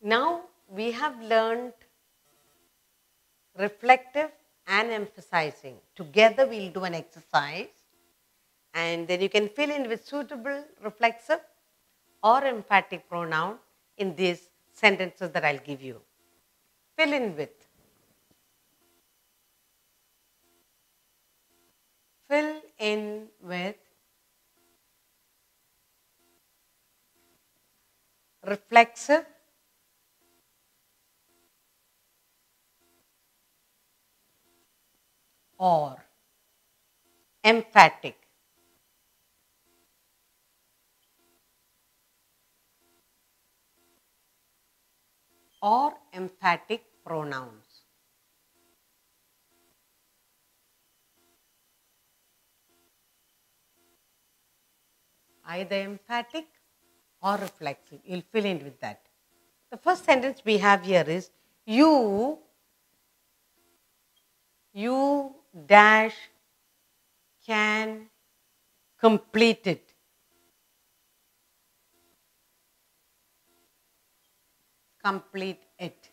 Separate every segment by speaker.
Speaker 1: Now we have learned reflective and emphasizing. Together we'll do an exercise and then you can fill in with suitable reflexive or emphatic pronoun in these sentences that I'll give you. Fill in with. Fill in with reflexive or emphatic. Or emphatic pronouns. Either emphatic or reflexive. You'll fill in with that. The first sentence we have here is you dash can complete it. Complete it.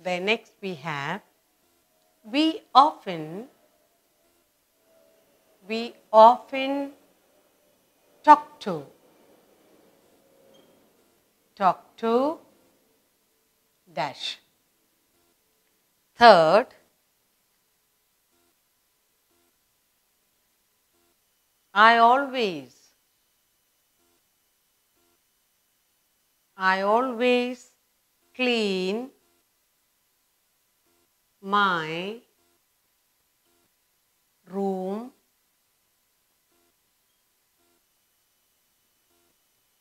Speaker 1: Then next we have we often talk to dash. Third, I always clean my room.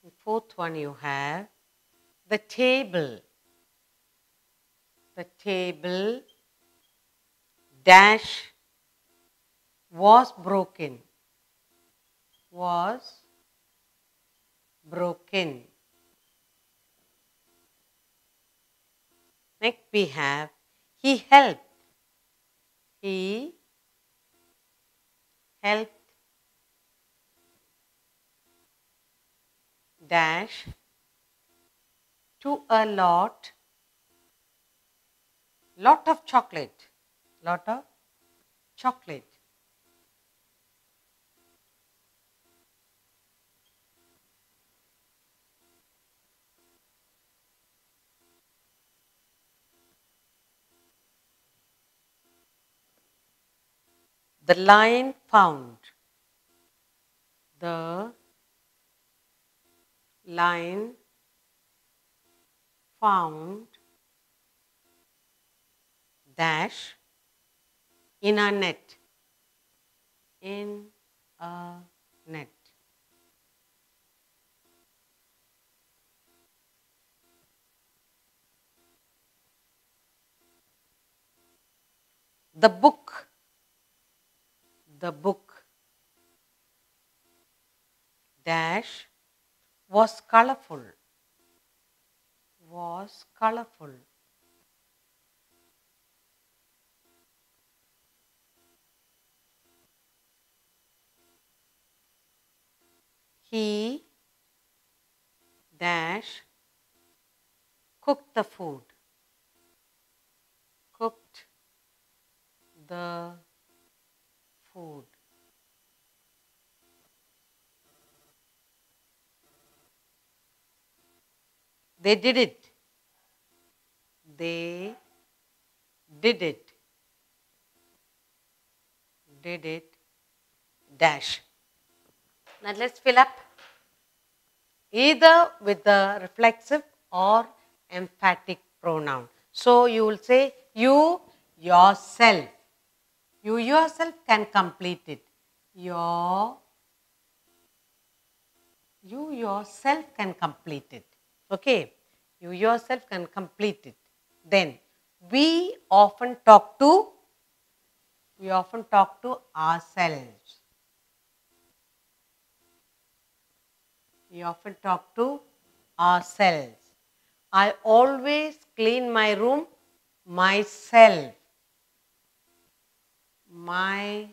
Speaker 1: The fourth one you have the table. The table dash was broken. Was broken. Next we have he helped. He helped dash to a lot of chocolate. Lot of chocolate. The lion found. The lion found dash in a net. In a net. The book dash was colorful. Was colorful. He dash cooked the food. Cooked the food. They did it. They did it. Did it dash. Now let's fill up either with the reflexive or emphatic pronoun. So you will say you yourself. You yourself can complete it. You yourself can complete it. Okay. You yourself can complete it. Then we often talk to ourselves. We often talk to ourselves. I always clean my room myself. Myself.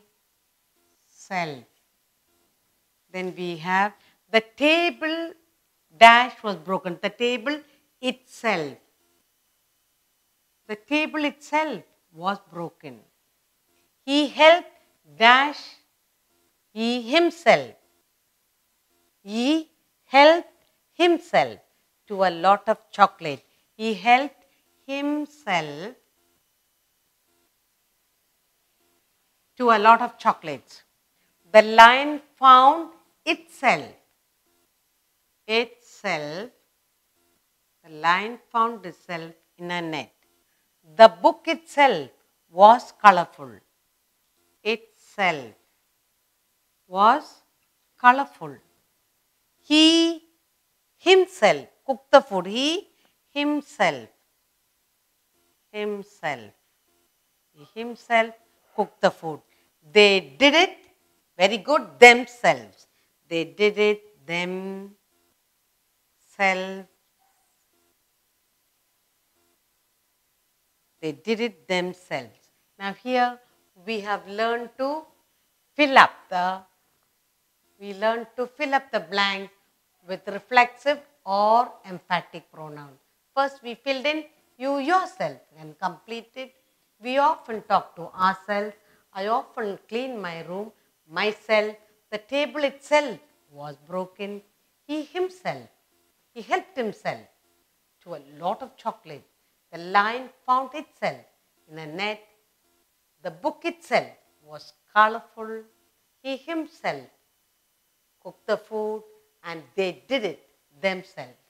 Speaker 1: Then we have the table dash was broken. The table itself. The table itself was broken. He helped dash he himself. He helped himself to a lot of chocolate. He helped himself to a lot of chocolates. The lion found itself. The lion found itself in a net. The book itself was colorful. Itself was colorful. He himself cooked the food. He himself cooked the food. They did it very good themselves. They did it themselves. They did it themselves. Now here we have learned to fill up the blank with reflexive or emphatic pronoun. First we filled in you yourself and completed. We often talk to ourselves. I often clean my room myself. The table itself was broken. He himself, he helped himself to a lot of chocolate. The lion found itself in a net. The book itself was colorful. He himself cooked the food and they did it themselves.